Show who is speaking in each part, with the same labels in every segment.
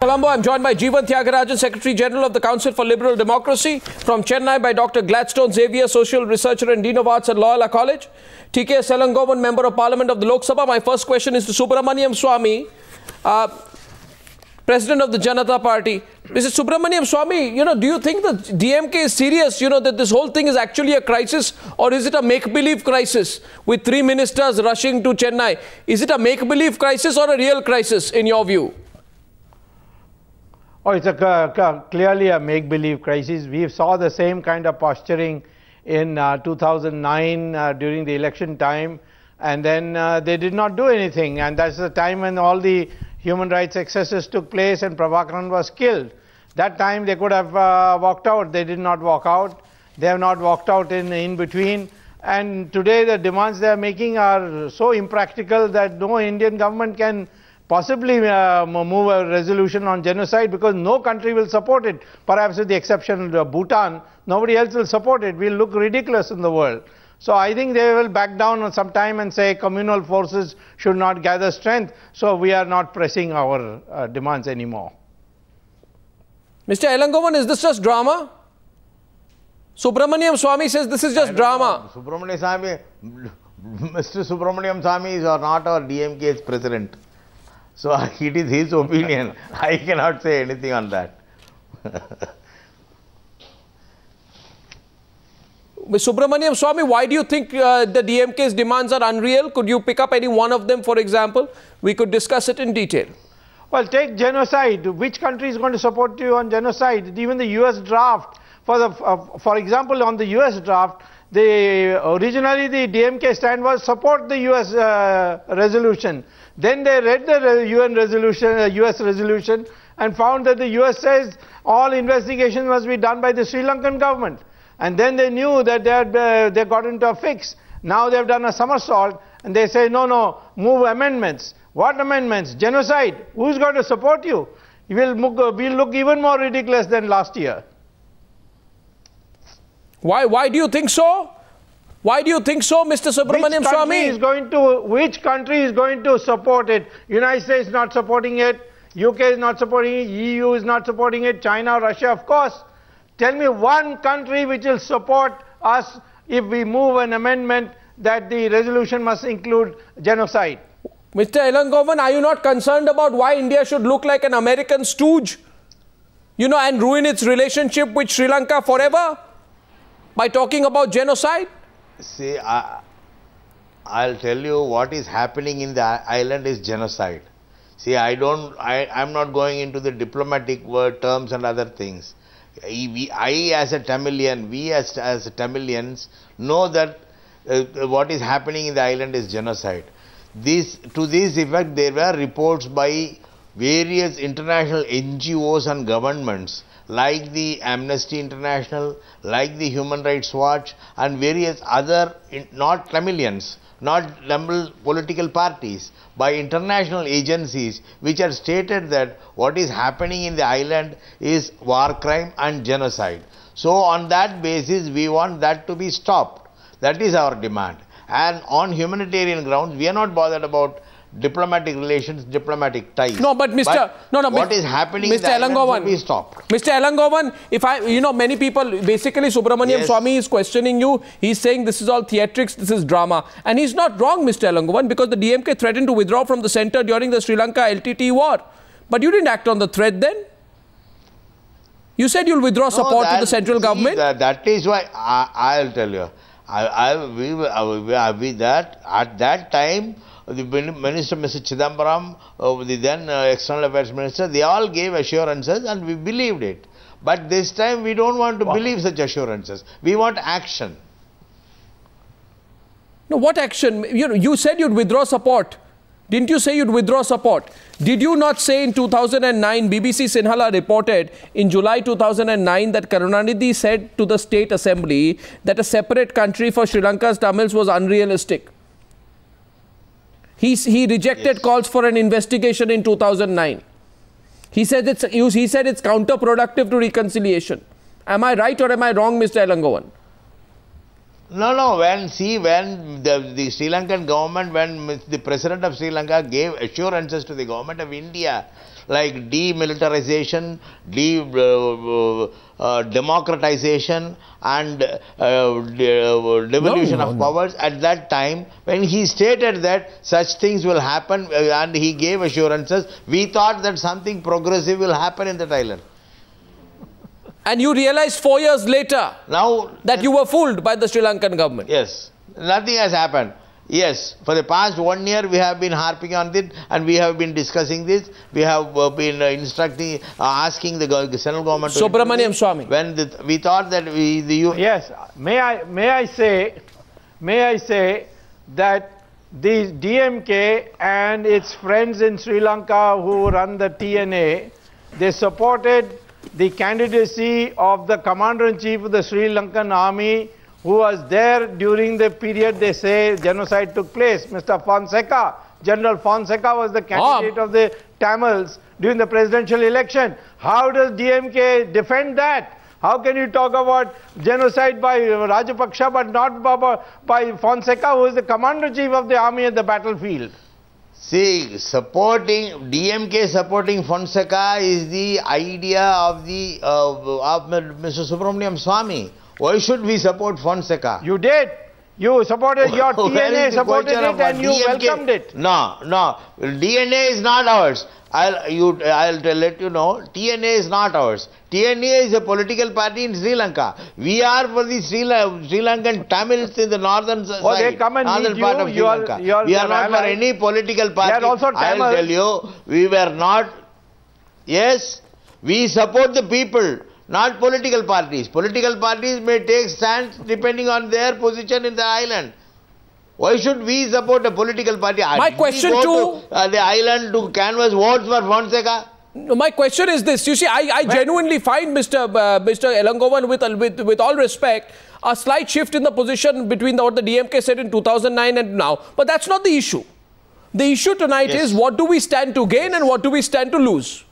Speaker 1: Colombo, I'm joined by Jeevan Tyagarajan, Secretary General of the Council for Liberal Democracy. From Chennai by Dr. Gladstone Xavier, Social Researcher and Dean of Arts at Loyola College. T.K. Selangovan, Member of Parliament of the Lok Sabha. My first question is to Subramanian Swamy, President of the Janata Party. Mr. Subramanian Swamy, do you think the DMK is serious, that this whole thing is actually a crisis, or is it a make-believe crisis with 3 ministers rushing to Chennai? Is it a make-believe crisis or a real crisis in your view?
Speaker 2: Oh, it's clearly a make-believe crisis. We saw the same kind of posturing in 2009 during the election time, and then they did not do anything. And that's the time when all the human rights excesses took place and Prabhakaran was killed. That time they could have walked out. They did not walk out. They have not walked out in between. And today the demands they are making are so impractical that no Indian government can possibly move a resolution on genocide, because no country will support it. Perhaps with the exception of Bhutan, nobody else will support it. We'll look ridiculous in the world. So I think they will back down on some time and say communal forces should not gather strength. So we are not pressing our demands anymore.
Speaker 1: Mr. Elangovan, is this just drama? Subramanian Swamy says this is just drama.
Speaker 3: Mr. Subramanian Swamy is not our DMK's president. So it is his opinion. I cannot say anything on that.
Speaker 1: Subramanian Swamy, why do you think the DMK's demands are unreal? Could you pick up any one of them, for example? We could discuss it in detail.
Speaker 2: Well, take genocide. Which country is going to support you on genocide? Even the US draft. For example, on the US draft, originally the DMK stand was support the US resolution. Then they read the UN resolution, US resolution, and found that the US says all investigations must be done by the Sri Lankan government. And then they knew that they got into a fix. Now they have done a somersault and they say, no, move amendments. What amendments? Genocide. Who's going to support you? We'll look even more ridiculous than last year.
Speaker 1: Why do you think so? Why do you think so, Mr. Subramanian Swamy?
Speaker 2: Which country is going to support it? United States is not supporting it. UK is not supporting it. EU is not supporting it. China, Russia, of course. Tell me one country which will support us if we move an amendment that the resolution must include genocide.
Speaker 1: Mr. Elangovan, are you not concerned about why India should look like an American stooge, and ruin its relationship with Sri Lanka forever by talking about genocide?
Speaker 3: See, I'll tell you what is happening in the island is genocide. See, I'm not going into the diplomatic word terms and other things. I as a Tamilian, we as Tamilians know that what is happening in the island is genocide. To this effect, there were reports by various international NGOs and governments like the Amnesty International, like the Human Rights Watch, and various other, not Tamilians, not Tamil political parties, by international agencies which have stated that what is happening in the island is war crime and genocide. So on that basis, we want that to be stopped. That is our demand. And on humanitarian grounds, we are not bothered about diplomatic relations, diplomatic ties.
Speaker 1: No, but
Speaker 3: what is happening in the island should be stopped.
Speaker 1: Mr. Elangovan, many people, basically Subramanian Swamy is questioning you. He's saying this is all theatrics, this is drama. And he's not wrong, Mr. Elangovan, because the DMK threatened to withdraw from the centre during the Sri Lanka LTT war. But you didn't act on the threat then. You said you'll withdraw support to the central government.
Speaker 3: That is why I'll tell you. At that time, the Minister, Mr. Chidambaram, the then External Affairs Minister, they all gave assurances and we believed it. But this time we don't want to believe such assurances. We want action.
Speaker 1: No, what action? You said you'd withdraw support. Didn't you say you'd withdraw support? Did you not say in 2009, BBC Sinhala reported in July 2009 that Karunanidhi said to the State Assembly that a separate country for Sri Lanka's Tamils was unrealistic? He rejected calls for an investigation in 2009. He said it's counterproductive to reconciliation. Am I right or am I wrong, Mr. Elangovan?
Speaker 3: No. When the Sri Lankan government, when the President of Sri Lanka gave assurances to the government of India like demilitarization, democratization and devolution of powers at that time, when he stated that such things will happen and he gave assurances, we thought that something progressive will happen in that island.
Speaker 1: And you realized 4 years later now that you were fooled by the Sri Lankan government.
Speaker 3: Yes, nothing has happened. Yes, for the past 1 year we have been harping on it and we have been discussing this. We have been instructing, asking the central government.
Speaker 1: Subramanian Swamy.
Speaker 3: When we thought that
Speaker 2: yes, may I say that the DMK and its friends in Sri Lanka who run the TNA, they supported the candidacy of the Commander-in-Chief of the Sri Lankan Army, who was there during the period they say genocide took place. Mr. Fonseca, General Fonseca was the candidate of the Tamils during the presidential election. How does DMK defend that? How can you talk about genocide by Rajapaksa but not by Fonseca, who is the Commander-in-Chief of the army at the battlefield?
Speaker 3: See, DMK supporting Fonseca is the idea of Mr. Subramanian Swamy. Why should we support Fonseca?
Speaker 2: You did. You supported your TNA, supported it and you welcomed it.
Speaker 3: No. DNA is not ours. I'll let you know, TNA is not ours. TNA is a political party in Sri Lanka. We are for the Sri Lankan Tamils in the northern side.
Speaker 2: They come and
Speaker 3: northern
Speaker 2: meet
Speaker 3: part
Speaker 2: you.
Speaker 3: of Sri Lanka. We are not for any political party.
Speaker 2: They are also Tamils.
Speaker 3: I'll tell you, we were not. Yes, we support the people, not political parties. Political parties may take stands depending on their position in the island. Why should we support a political party?
Speaker 1: My question to
Speaker 3: the island to canvass votes for Fonseca?
Speaker 1: My question is this. You see, I genuinely find Mr. Elangovan, with all respect, a slight shift in the position between what the DMK said in 2009 and now. But that's not the issue. The issue tonight is what do we stand to gain and what do we stand to lose?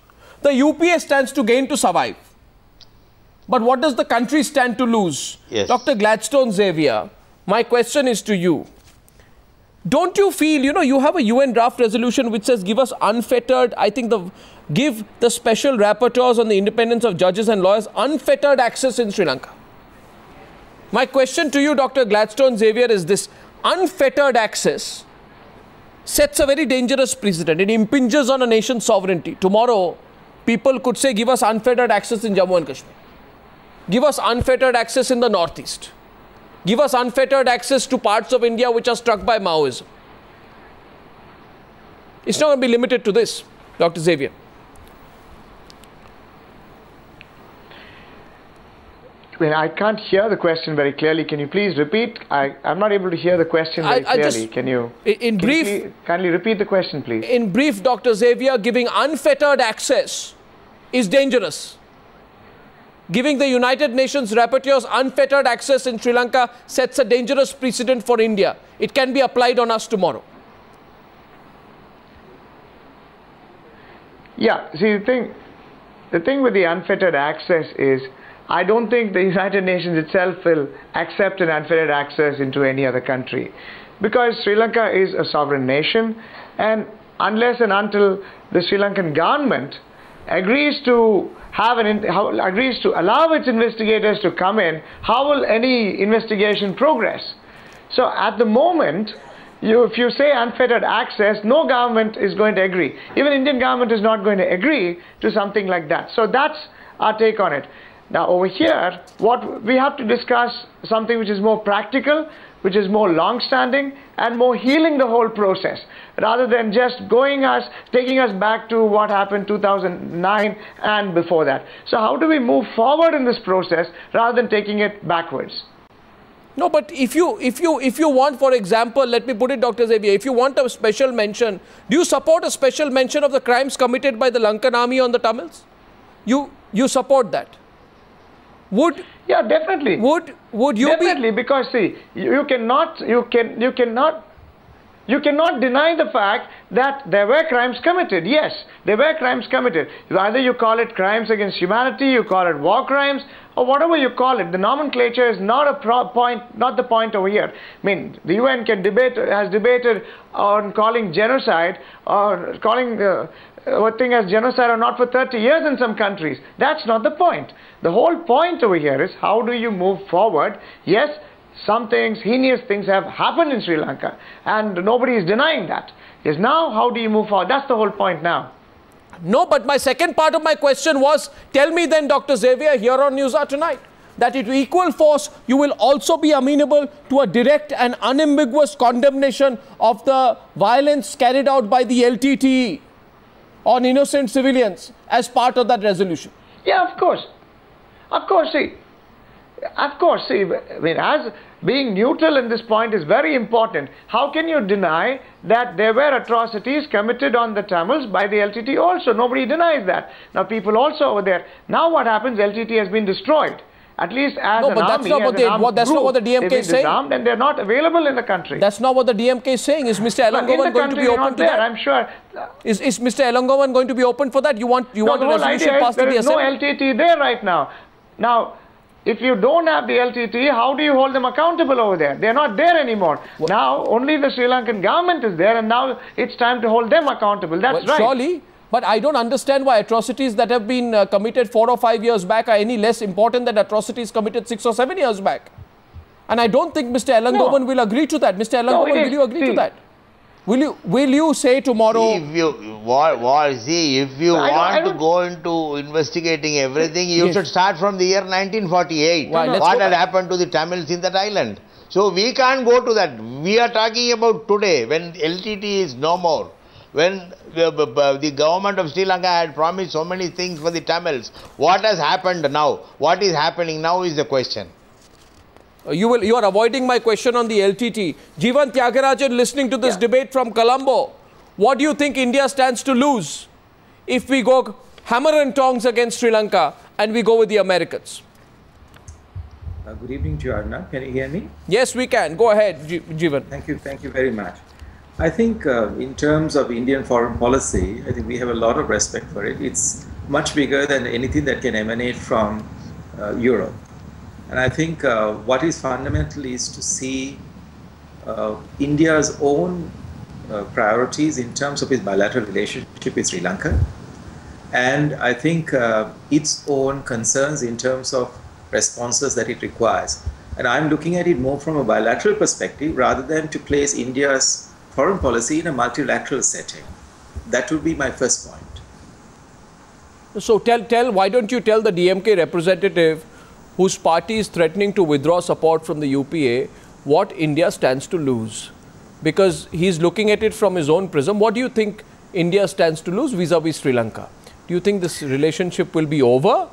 Speaker 1: The UPA stands to gain to survive. But what does the country stand to lose?
Speaker 3: Yes.
Speaker 1: Dr. Gladstone Xavier, my question is to you. Don't you feel, you have a UN draft resolution which says give us unfettered, give the special rapporteurs on the independence of judges and lawyers unfettered access in Sri Lanka. My question to you, Dr. Gladstone Xavier, is this: unfettered access sets a very dangerous precedent. It impinges on a nation's sovereignty. Tomorrow, people could say give us unfettered access in Jammu and Kashmir. Give us unfettered access in the Northeast. Give us unfettered access to parts of India which are struck by Maoism. It's not going to be limited to this, Dr. Xavier.
Speaker 4: Well, I can't hear the question very clearly. Can you please repeat? I'm not able to hear the question very clearly. Can you kindly repeat the question, please?
Speaker 1: In brief, Dr. Xavier, giving unfettered access is dangerous. Giving the United Nations rapporteurs unfettered access in Sri Lanka sets a dangerous precedent for India. It can be applied on us tomorrow.
Speaker 4: Yeah, see, the thing with the unfettered access is, I don't think the United Nations itself will accept an unfettered access into any other country, because Sri Lanka is a sovereign nation, and unless and until the Sri Lankan government agrees to allow its investigators to come in, how will any investigation progress? So at the moment, if you say unfettered access, no government is going to agree. Even Indian government is not going to agree to something like that. So that's our take on it. Now over here, what we have to discuss something which is more practical, which is more long-standing and more healing the whole process, rather than just taking us back to what happened 2009 and before that. So how do we move forward in this process rather than taking it backwards?
Speaker 1: No, but if you want, for example, let me put it, Dr. Xavier, if you want a special mention, do you support a special mention of the crimes committed by the Lankan army on the Tamils? You support that?
Speaker 4: Yeah, definitely.
Speaker 1: Would you
Speaker 4: definitely, because see, you cannot You cannot deny the fact that there were crimes committed. Yes, there were crimes committed. Either you call it crimes against humanity, you call it war crimes, or whatever you call it. The nomenclature is not not the point over here. I mean, the UN has debated on calling genocide or calling a thing as genocide or not for 30 years in some countries. That's not the point. The whole point over here is how do you move forward? Yes, some things, heinous things have happened in Sri Lanka, and nobody is denying that. Yes, now how do you move forward? That's the whole point now.
Speaker 1: No, but my second part of my question was, tell me then, Dr. Xavier, here on Newshour Tonight, that with equal force, you will also be amenable to a direct and unambiguous condemnation of the violence carried out by the LTTE on innocent civilians as part of that resolution.
Speaker 4: Yeah, of course. Of course, see. Of course, see, I mean, as being neutral in this point is very important. How can you deny that there were atrocities committed on the Tamils by the LTT also? Nobody denies that. Now, people also over there. Now what happens, LTT has been destroyed. At least as
Speaker 1: no,
Speaker 4: an
Speaker 1: but
Speaker 4: army,
Speaker 1: that's not what the DMK is saying.
Speaker 4: And they're not available in the country.
Speaker 1: That's not what the DMK is saying. Is Mr. Elangovan going to be open to that?
Speaker 4: I'm sure.
Speaker 1: Is Mr. Elangovan going to be open for that? You want a resolution passed in the
Speaker 4: Assembly? There is no LTT there right now. Now, if you don't have the LTT, how do you hold them accountable over there? They're not there anymore. Well, now, only the Sri Lankan government is there, and now it's time to hold them accountable. That's right.
Speaker 1: Surely, but I don't understand why atrocities that have been committed 4 or 5 years back are any less important than atrocities committed 6 or 7 years back. And I don't think Mr. Elangovan will agree to that. Mr. Elangovan, will you agree to that? Will you say tomorrow?
Speaker 3: If you want to go into investigating everything, you should start from the year 1948. What had happened to the Tamils in that island? So we can't go to that. We are talking about today, when LTT is no more. When the government of Sri Lanka had promised so many things for the Tamils. What has happened now? What is happening now is the question.
Speaker 1: You are avoiding my question on the LTT. Jeevan Tyagarajan, listening to this debate from Colombo, what do you think India stands to lose if we go hammer and tongs against Sri Lanka and we go with the Americans?
Speaker 5: Good evening to you, Arna. Can you hear me?
Speaker 1: Yes, we can. Go ahead, Jeevan.
Speaker 5: Thank you very much. I think in terms of Indian foreign policy, I think we have a lot of respect for it. It's much bigger than anything that can emanate from Europe. And I think what is fundamental is to see India's own priorities in terms of its bilateral relationship with Sri Lanka, and I think its own concerns in terms of responses that it requires. And I'm looking at it more from a bilateral perspective rather than to place India's foreign policy in a multilateral setting. That would be my first point.
Speaker 1: So why don't you tell the DMK representative whose party is threatening to withdraw support from the UPA, what India stands to lose? Because he's looking at it from his own prism. What do you think India stands to lose vis-a-vis Sri Lanka? Do you think this relationship will be over?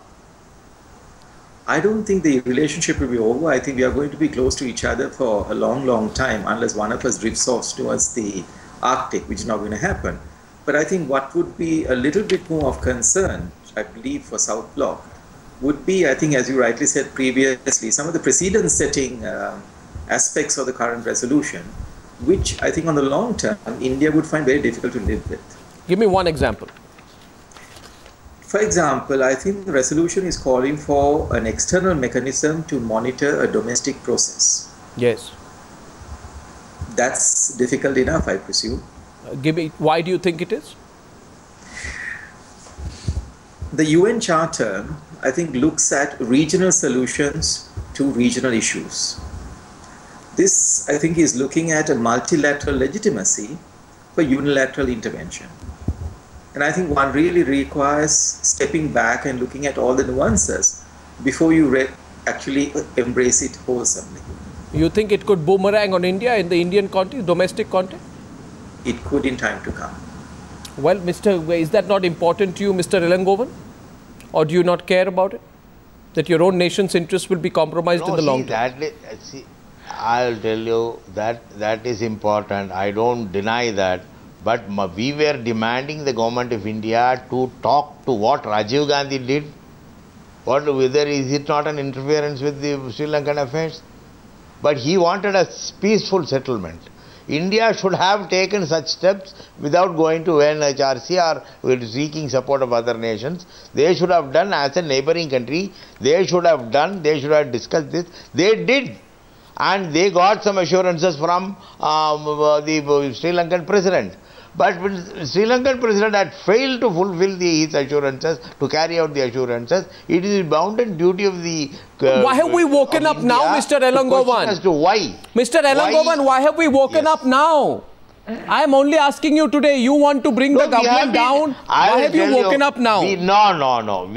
Speaker 5: I don't think the relationship will be over. I think we are going to be close to each other for a long, long time, unless one of us drifts off towards the Arctic, which is not going to happen. But I think what would be a little bit more of concern, I believe, for South Bloc, would be, I think, as you rightly said previously, some of the precedent-setting aspects of the current resolution, which I think on the long term, India would find very difficult to live with.
Speaker 1: Give me one example.
Speaker 5: For example, I think the resolution is calling for an external mechanism to monitor a domestic process.
Speaker 1: Yes.
Speaker 5: That's difficult enough, I presume.
Speaker 1: Why do you think it is?
Speaker 5: The UN Charter, I think, looks at regional solutions to regional issues. This, I think, is looking at a multilateral legitimacy for unilateral intervention. And I think one really requires stepping back and looking at all the nuances before you actually embrace it wholesomely.
Speaker 1: You think it could boomerang on India in the Indian context, domestic context?
Speaker 5: It could in time to come.
Speaker 1: Well, is that not important to you, Mr. Elangovan? Or do you not care about it? That your own nation's interests will be compromised in the long term?
Speaker 3: I'll tell you that is important. I don't deny that. But we were demanding the government of India to talk to what Rajiv Gandhi did. Whether is it not an interference with the Sri Lankan affairs? But he wanted a peaceful settlement. India should have taken such steps without going to UNHRC or seeking support of other nations. They should have done as a neighboring country. They should have discussed this. They did. And they got some assurances from the Sri Lankan president. But when Sri Lankan president had failed to fulfill his assurances, to carry out the assurances, it is bounden duty of the...
Speaker 1: why have we woken up now, Mr. Elangovan?
Speaker 3: As to why?
Speaker 1: Mr. Elangovan, why have we woken up now? I am only asking you today, you want to bring the government down? Why have you woken up now?
Speaker 3: No.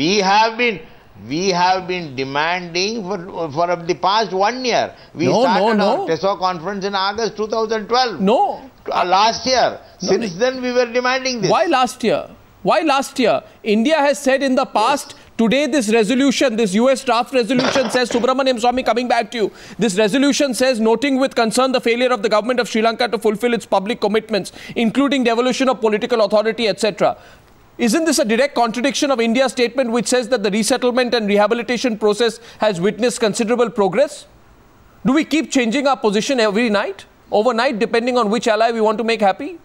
Speaker 3: We have been demanding for the past 1 year. We started our TESO conference in August 2012.
Speaker 1: No.
Speaker 3: Last year. Since then we were demanding this.
Speaker 1: Why last year? Why last year? India has said in the past, today this resolution, this US draft resolution says, Subramanian Swamy, coming back to you, this resolution says, noting with concern the failure of the government of Sri Lanka to fulfill its public commitments, including devolution of political authority, etc. Isn't this a direct contradiction of India's statement which says that the resettlement and rehabilitation process has witnessed considerable progress? Do we keep changing our position every night, overnight, depending on which ally we want to make happy?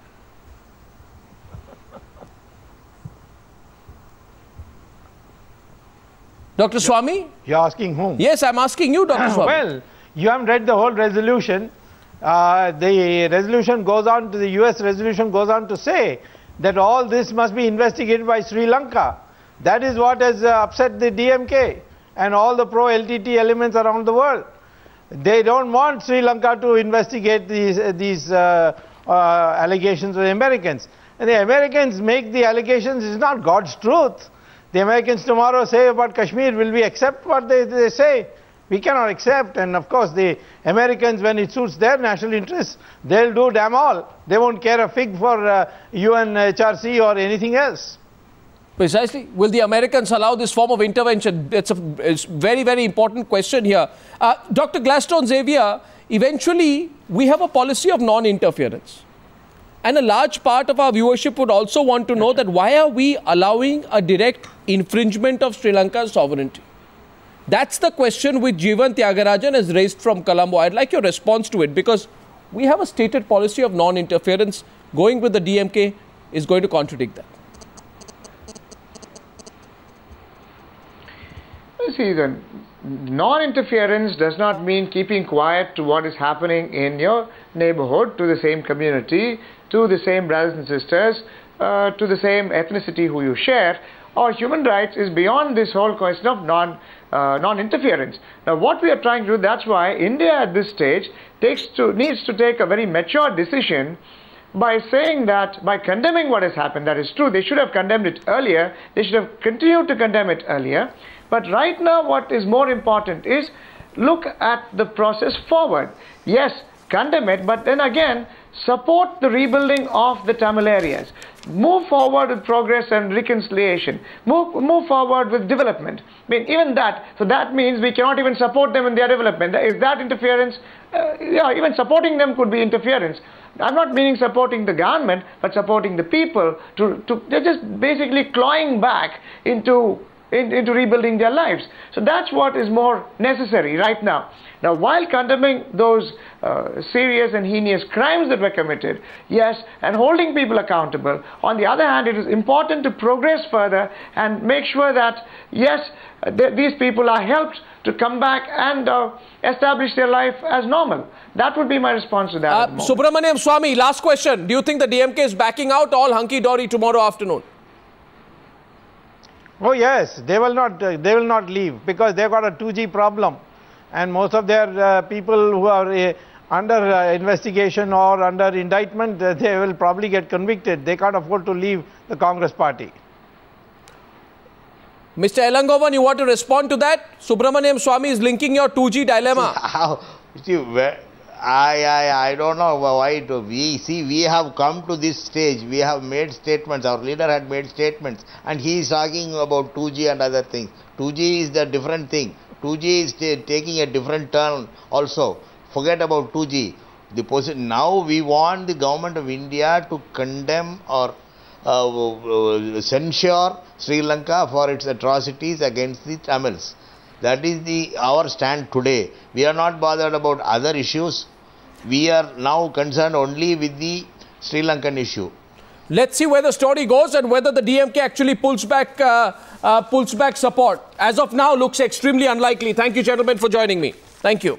Speaker 1: Dr. Swamy?
Speaker 2: You're asking whom?
Speaker 1: Yes, I'm asking you, Dr. Swamy.
Speaker 2: Well, you haven't read the whole resolution. The resolution goes on to, the US resolution goes on to say that all this must be investigated by Sri Lanka. That is what has upset the DMK and all the pro-LTT elements around the world. They don't want Sri Lanka to investigate these allegations of the Americans. And the Americans make the allegations, it's not God's truth. The Americans tomorrow say about Kashmir, will we accept what they say? We cannot accept. And of course the Americans, when it suits their national interests, they'll do damn all. They won't care a fig for UNHRC or anything else.
Speaker 1: Precisely. Will the Americans allow this form of intervention? It's a very, very important question here. Dr. Gladstone Xavier, eventually we have a policy of non-interference. And a large part of our viewership would also want to know that why are we allowing a direct infringement of Sri Lanka's sovereignty? That's the question which Jeevan Tyagarajan has raised from Colombo. I'd like your response to it, because we have a stated policy of non-interference. Going with the DMK is going to contradict that.
Speaker 4: See, the non-interference does not mean keeping quiet to what is happening in your neighborhood, to the same community, to the same brothers and sisters, to the same ethnicity who you share. Or human rights is beyond this whole question of non-interference. Now, what we are trying to do, that's why India at this stage needs to take a very mature decision by saying that, by condemning what has happened. That is true. They should have condemned it earlier. They should have continued to condemn it earlier. But right now, what is more important is look at the process forward. Yes, condemn it, but then again, support the rebuilding of the Tamil areas. Move forward with progress and reconciliation. Move forward with development. I mean, even that. So that means we cannot even support them in their development. Is that interference? Yeah, even supporting them could be interference. I'm not meaning supporting the government, but supporting the people. They're just basically clawing back into rebuilding their lives. So that's what is more necessary right now. Now, while condemning those serious and heinous crimes that were committed, yes, and holding people accountable, on the other hand, it is important to progress further and make sure that, yes, these people are helped to come back and establish their life as normal. That would be my response to that.
Speaker 1: Subramanian Swamy, last question. Do you think the DMK is backing out all hunky-dory tomorrow afternoon?
Speaker 2: Oh yes, they will not leave, because they've got a 2G problem, and most of their people who are under investigation or under indictment, they will probably get convicted. They can't afford to leave the Congress party.
Speaker 1: Mr. Elangovan, you want to respond to that? Subramanian Swamy is linking your 2G dilemma.
Speaker 3: I don't know why we have come to this stage. We have made statements. Our leader had made statements, and he is talking about 2G and other things. 2G is the different thing. 2G is taking a different turn also. Forget about 2G. Now we want the government of India to condemn or censure Sri Lanka for its atrocities against the Tamils. That is our stand today. We are not bothered about other issues. We are now concerned only with the Sri Lankan issue.
Speaker 1: Let's see where the story goes and whether the DMK actually pulls back support. As of now, looks extremely unlikely. Thank you, gentlemen, for joining me. Thank you.